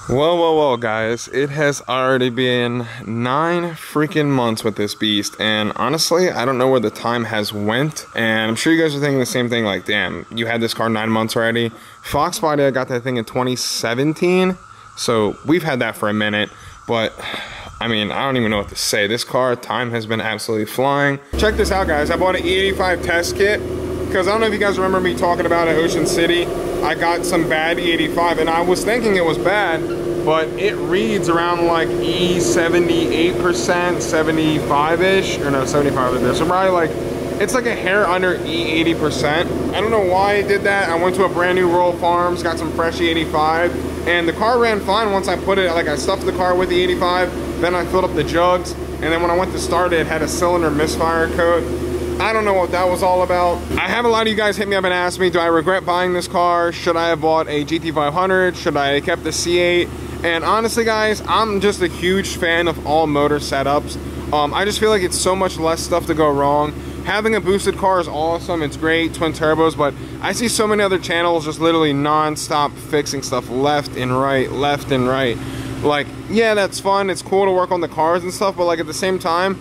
Well, guys, it has already been 9 freaking months with this beast, and honestly, I don't know where the time has went, and I'm sure you guys are thinking the same thing, like, damn, you had this car 9 months already. Fox Body, I got that thing in 2017, so we've had that for a minute, but I mean, I don't even know what to say. This car, time has been absolutely flying. Check this out, guys. I bought an E85 test kit, because I don't know if you guys remember me talking about at Ocean City. I got some bad E85, and I was thinking it was bad, but it reads around like E78%, 75-ish, or no, 75-ish. So probably like, it's like a hair under E80%. I don't know why I did that. I went to a brand new Rural Farms, got some fresh E85, and the car ran fine once I put it, like I stuffed the car with the E85, then I filled up the jugs, and then when I went to start it, it had a cylinder misfire code. I don't know what that was all about. I have a lot of you guys hit me up and ask me, do I regret buying this car? Should I have bought a GT500? Should I have kept the C8? And honestly, guys, I'm just a huge fan of all motor setups. I just feel like it's so much less stuff to go wrong. Having a boosted car is awesome, it's great, twin turbos, but I see so many other channels just literally non-stop fixing stuff left and right. Like, yeah, that's fun, it's cool to work on the cars and stuff, but like at the same time,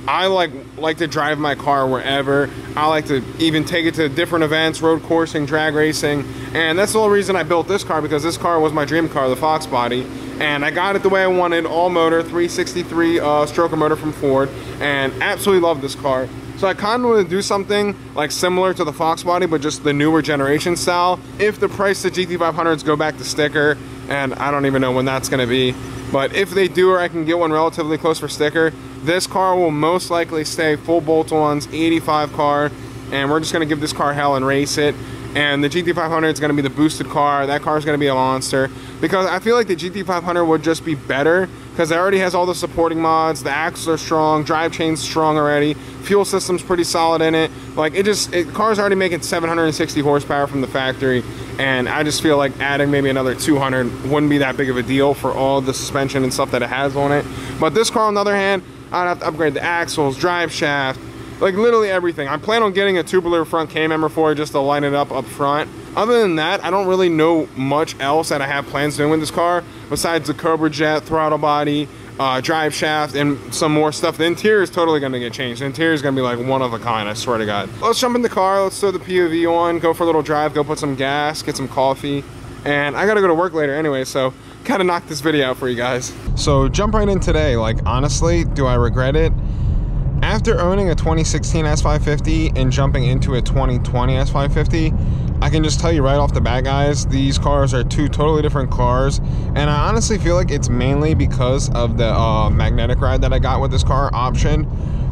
I like to drive my car wherever. I like to even take it to different events, road coursing, drag racing, and that's the whole reason I built this car, because this car was my dream car, the Fox Body, and I got it the way I wanted, all motor, 363 stroker motor from Ford, and absolutely love this car. So I kind of want to do something like similar to the Fox Body, but just the newer generation style. If the price of GT500s go back to sticker, and I don't even know when that's going to be, but if they do, or I can get one relatively close for sticker, this car will most likely stay full bolt-ons, 85 car, and we're just going to give this car hell and race it. And the GT500 is going to be the boosted car. That car is going to be a monster, because I feel like the GT500 would just be better because it already has all the supporting mods. The axles are strong, drive chain's strong already, fuel system's pretty solid in it. Like, car's already making 760 horsepower from the factory, and I just feel like adding maybe another 200 wouldn't be that big of a deal for all the suspension and stuff that it has on it. But this car, on the other hand, I'd have to upgrade the axles, drive shaft, like literally everything. I plan on getting a tubular front K-member for it just to line it up front. Other than that, I don't really know much else that I have plans doing with this car besides the Cobra Jet, throttle body, drive shaft, and some more stuff. The interior is totally going to get changed. The interior is going to be like one of a kind, I swear to God. Let's jump in the car, let's throw the POV on, go for a little drive, go put some gas, get some coffee, and I got to go to work later anyway, so kind of knock this video out for you guys. So jump right in today. Like, honestly, do I regret it? After owning a 2016 S550 and jumping into a 2020 S550, I can just tell you right off the bat, guys, these cars are two totally different cars, and I honestly feel like it's mainly because of the magnetic ride that I got with this car option.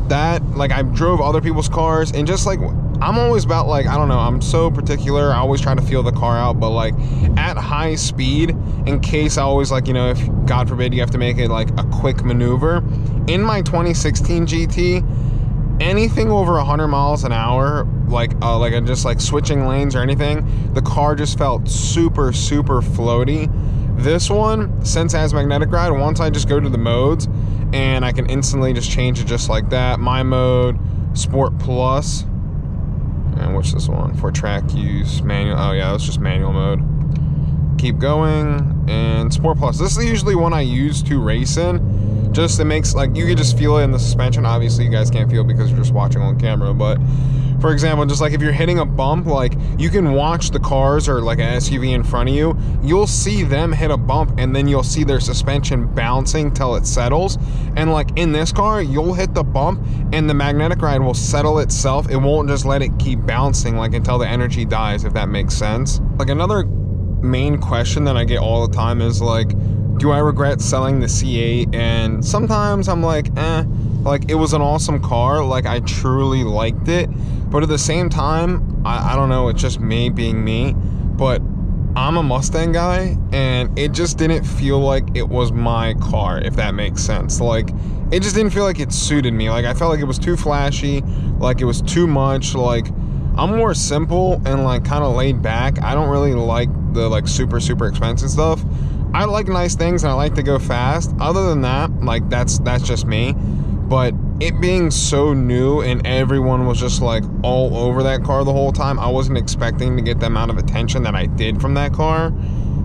That, like, I drove other people's cars, and just like, I'm always about, like, I don't know, I'm so particular, I always try to feel the car out, but like at high speed, in case I always, like, you know, if God forbid you have to make it like a quick maneuver, in my 2016 GT, anything over 100 miles an hour, like just like switching lanes or anything, the car just felt super floaty. This one, since it has magnetic ride, once I just go to the modes and I can instantly just change it just like that. My mode, Sport Plus, and what's this one? For track use, manual. Oh yeah, that's just manual mode. Keep going, and Sport Plus. This is usually one I use to race in. Just, it makes, like, you can just feel it in the suspension. Obviously you guys can't feel it because you're just watching on camera, but for example, just like if you're hitting a bump, like you can watch the cars or like an SUV in front of you, you'll see them hit a bump and then you'll see their suspension bouncing till it settles. And like in this car, you'll hit the bump and the magnetic ride will settle itself. It won't just let it keep bouncing like until the energy dies, if that makes sense. Like, another main question that I get all the time is like, do I regret selling the C8? And sometimes I'm like, like, it was an awesome car, like I truly liked it, but at the same time, I don't know, it's just me being me, but I'm a Mustang guy, and it just didn't feel like it was my car, if that makes sense. Like, it just didn't feel like it suited me. Like, I felt like it was too flashy, like it was too much. Like, I'm more simple and like kind of laid back. I don't really like the like super expensive stuff. I like nice things and I like to go fast. Other than that, like, that's just me. But it being so new and everyone was just like all over that car the whole time, I wasn't expecting to get the amount of attention that I did from that car.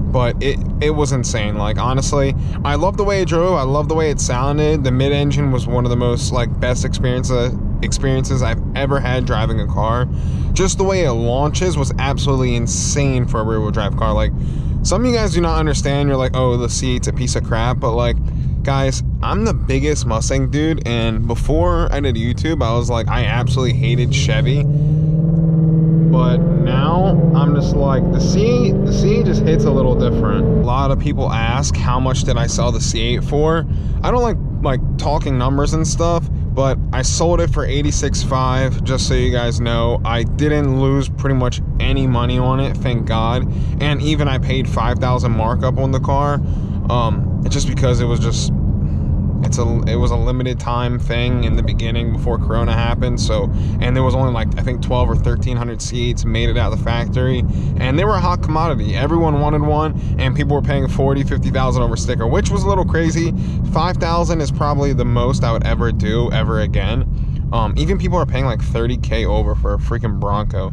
but it was insane. Like, honestly, I love the way it drove. I love the way it sounded. The mid-engine was one of the most, like, best experiences I've ever had driving a car. Just the way it launches was absolutely insane for a rear-wheel drive car. Like, some of you guys do not understand. You're like, oh, the seat's a piece of crap, but like, guys, I'm the biggest Mustang dude, and before I did YouTube, I was like, I absolutely hated Chevy. But now I'm just like, the C8 just hits a little different. A lot of people ask, how much did I sell the C8 for? I don't like talking numbers and stuff, but I sold it for $86,500, just so you guys know. I didn't lose pretty much any money on it, thank God. And even I paid $5,000 markup on the car, just because it was just, it was a limited time thing in the beginning before Corona happened. So, and there was only like, I think 12 or 1,300 seats made it out of the factory, and they were a hot commodity. Everyone wanted one, and people were paying $40,000, $50,000 over sticker, which was a little crazy. $5,000 is probably the most I would ever do ever again. Even people are paying like $30K over for a freaking Bronco,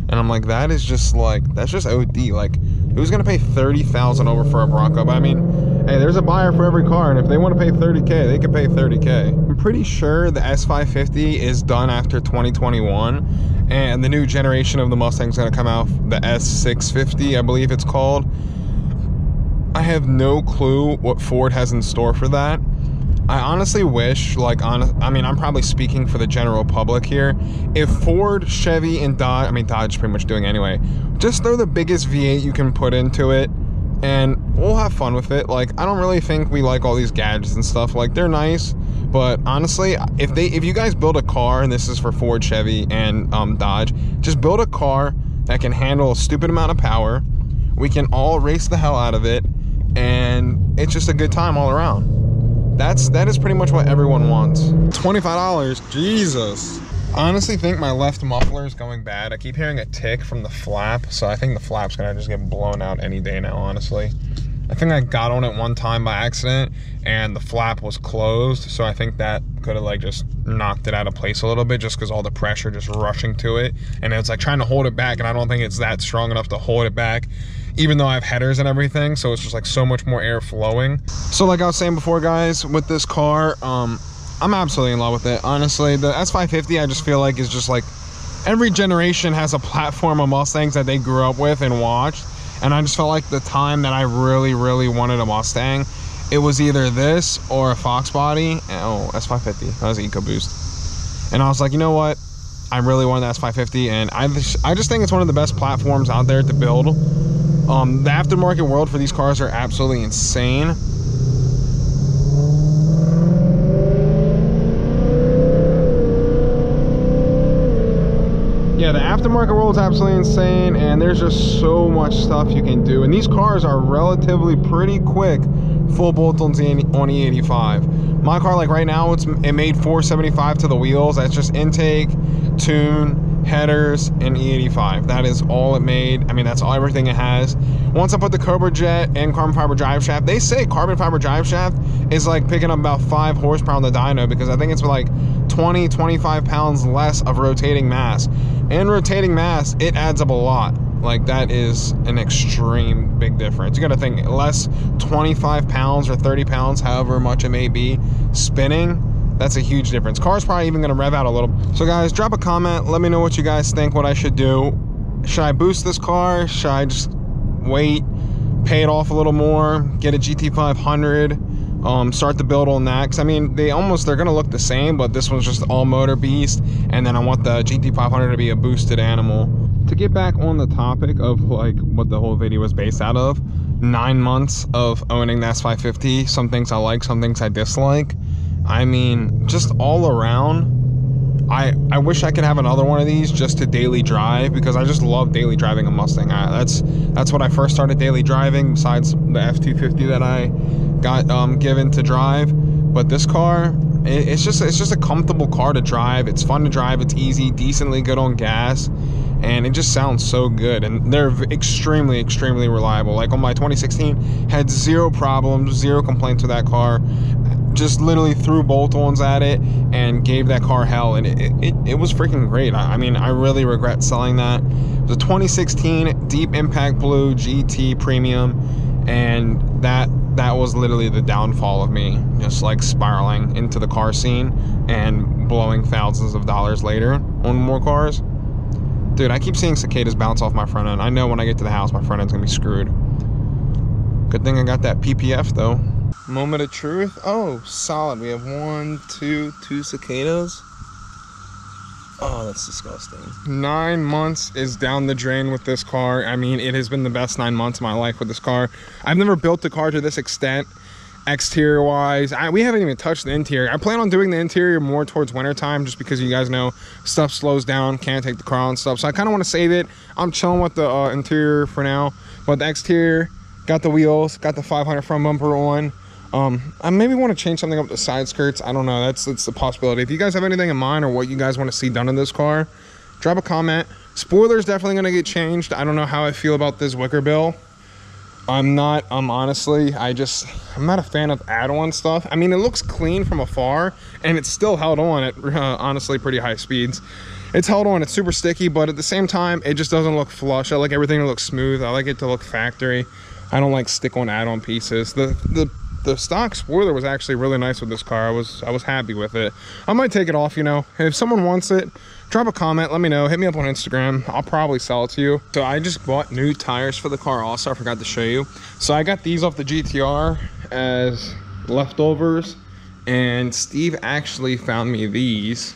and I'm like, that is just like, that's just OD. Like, who's gonna pay $30,000 over for a Bronco? But I mean, hey, there's a buyer for every car, and if they want to pay $30K, they can pay $30K. I'm pretty sure the S550 is done after 2021, and the new generation of the Mustang's gonna come out, the S650, I believe it's called. I have no clue what Ford has in store for that. I honestly wish, like, I mean, I'm probably speaking for the general public here. If Ford, Chevy, and Dodge, I mean, Dodge is pretty much doing anyway, just throw the biggest V8 you can put into it, and we'll have fun with it. Like, I don't really think we like all these gadgets and stuff. Like, they're nice, but honestly, if you guys build a car, and this is for Ford, Chevy, and Dodge, just build a car that can handle a stupid amount of power. We can all race the hell out of it, and it's just a good time all around. That is pretty much what everyone wants. $25, Jesus. I honestly think my left muffler is going bad. I keep hearing a tick from the flap, so I think the flap's gonna just get blown out any day now, honestly. I think I got on it one time by accident, and the flap was closed, so I think that could have like just knocked it out of place a little bit, just because all the pressure just rushing to it, and it's like trying to hold it back, and I don't think it's that strong enough to hold it back, even though I have headers and everything, so it's just like so much more air flowing. So like I was saying before, guys, with this car, I'm absolutely in love with it. Honestly, the S550, I just feel like is just like, every generation has a platform of Mustangs that they grew up with and watched, and I just felt like the time that I really, really wanted a Mustang, it was either this or a Fox body. Oh, S550, that was an EcoBoost. And I was like, you know what? I really wanted the S550, and I just think it's one of the best platforms out there to build. The aftermarket world for these cars are absolutely insane. Yeah, the aftermarket world is absolutely insane, and there's just so much stuff you can do. And these cars are relatively pretty quick, full bolt on E85. My car, like right now, it made 475 to the wheels. That's just intake, tune, headers, and E85. That is all it made. I mean, that's all, everything it has. Once I put the Cobra Jet and carbon fiber drive shaft, they say carbon fiber drive shaft is like picking up about 5 horsepower on the dyno, because I think it's like 20-25 pounds less of rotating mass. And rotating mass, it adds up a lot. Like, that is an extreme big difference. You gotta think, less 25 pounds or 30 pounds, however much it may be, spinning, that's a huge difference. Car's probably even gonna rev out a little. So guys, drop a comment, let me know what you guys think, what I should do. Should I boost this car? Should I just wait, pay it off a little more, get a GT500, start the build on that? Because I mean, they're gonna look the same, but this one's just all motor beast, and then I want the GT500 to be a boosted animal. To get back on the topic of like what the whole video was based out of, 9 months of owning the S550, some things I like, some things I dislike. I mean, just all around, I wish I could have another one of these just to daily drive, because I just love daily driving a Mustang. That's what I first started daily driving, besides the F250 that I got given to drive. But this car, it's just a comfortable car to drive. It's fun to drive, it's easy, decently good on gas, and it just sounds so good. And they're extremely, extremely reliable. Like on my 2016, had 0 problems, 0 complaints with that car. just literally threw bolt-ons at it and gave that car hell, and it was freaking great. I mean, I really regret selling that. It was a 2016 Deep Impact Blue GT Premium, and that was literally the downfall of me, just like spiraling into the car scene and blowing thousands of dollars later on more cars. Dude, I keep seeing cicadas bounce off my front end. I know when I get to the house, my front end's gonna be screwed. Good thing I got that PPF though. Moment of truth. Oh, solid. We have two cicadas. Oh, that's disgusting. 9 months is down the drain with this car. I mean, it has been the best 9 months of my life with this car. I've never built a car to this extent, exterior wise. We haven't even touched the interior. I plan on doing the interior more towards winter time, just because you guys know stuff slows down, can't take the car on stuff. So I kind of want to save it. I'm chilling with the interior for now, but the exterior, got the wheels, got the 500 front bumper on. I maybe want to change something up the side skirts. I don't know. That's the possibility. If you guys have anything in mind or what you guys want to see done in this car, drop a comment. Spoiler's definitely going to get changed. I don't know how I feel about this wicker bill. Honestly, I'm not a fan of add-on stuff. I mean, it looks clean from afar, and it's still held on at honestly pretty high speeds. It's held on, it's super sticky, but at the same time, it just doesn't look flush. I like everything to look smooth. I like it to look factory. I don't like stick-on add-on pieces. The stock spoiler was actually really nice with this car. I was happy with it. I might take it off, you know. If someone wants it, drop a comment, let me know. Hit me up on Instagram. I'll probably sell it to you. So I just bought new tires for the car also. I forgot to show you. So I got these off the GTR as leftovers, and Steve actually found me these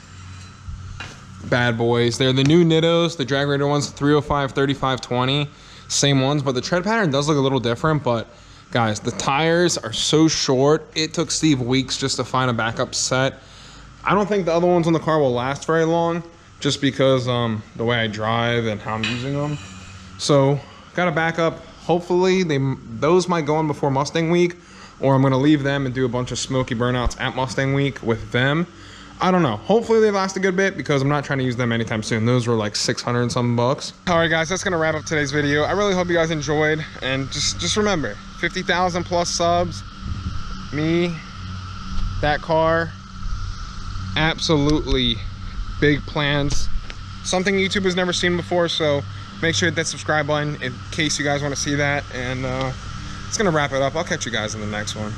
bad boys. They're the new Nittos, the drag raider ones, 305, 35, 20. Same ones, but the tread pattern does look a little different. But guys, the tires are so short. It took Steve weeks just to find a backup set. I don't think the other ones on the car will last very long, just because the way I drive and how I'm using them. So got a backup. Hopefully those might go in before Mustang week, or I'm gonna leave them and do a bunch of smoky burnouts at Mustang week with them. I don't know. Hopefully they last a good bit, because I'm not trying to use them anytime soon. Those were like 600 and something bucks. All right, guys, that's gonna wrap up today's video. I really hope you guys enjoyed, and just remember, 50,000 plus subs, me, that car, absolutely big plans. Something YouTube has never seen before, so make sure to hit that subscribe button in case you guys want to see that. And it's gonna wrap it up. I'll catch you guys in the next one.